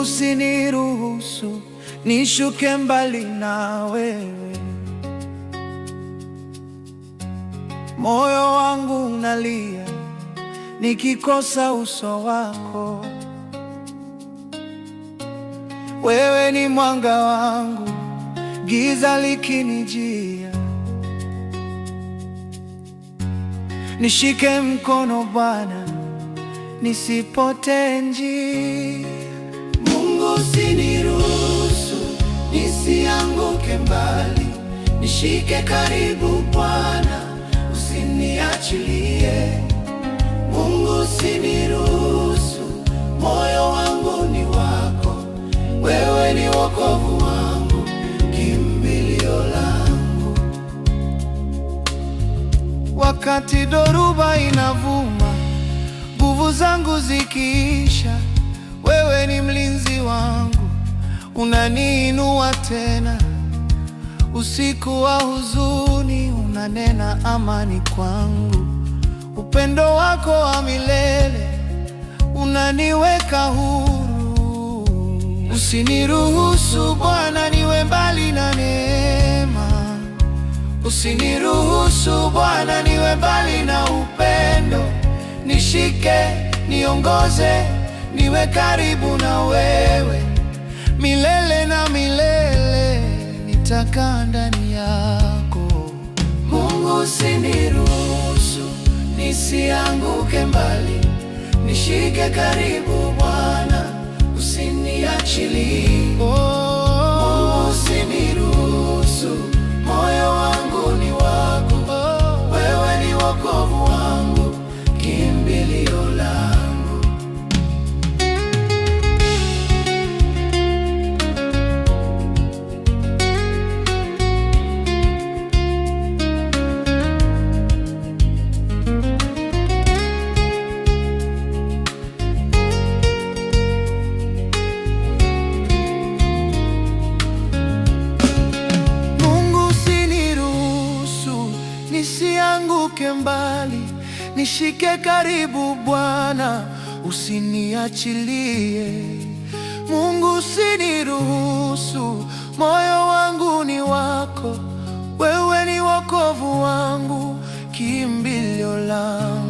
usiniruhusu nishuke mbali na wewe. Moyo wangu unalia nikikosa uso wako. Wewe ni mwanga wangu, giza likinijia. Nishike mkono Bwana, nisipotee njia. Mungu, usiniruhusu nisianguke mbali. Nishike karibu Bwana, usiniachilie. Mungu, usiniruhusu, moyo wangu ni wako. Wewe ni wokovu wangu, kimbilio langu. Wakati dhoruba inavuma, nguvu zangu zikiisha, wewe ni mlinzi wangu, unaniinua tena. Usiku wa huzuni unanena amani kwangu. Upendo wako wa milele unaniweka huru. Usiniruhusu Bwana niwe mbali na neema. Usiniruhusu Bwana niwe mbali na upendo. Nishike, niongoze, niwe karibu na wewe. Milele na milele nitakaa ndani yako. Mungu, usiniruhusu nisianguke mbali. Nishike karibu Bwana, usiniachilie. Mungu, usiniruhusu, moyo wangu ni wako. Wewe ni wokovu wangu, kimbilio langu. Nisianguke mbali, nishike karibu Bwana, usiniachilie. Mungu, usiniruhusu, moyo wangu ni wako. Wewe ni wokovu wangu, kimbilio langu.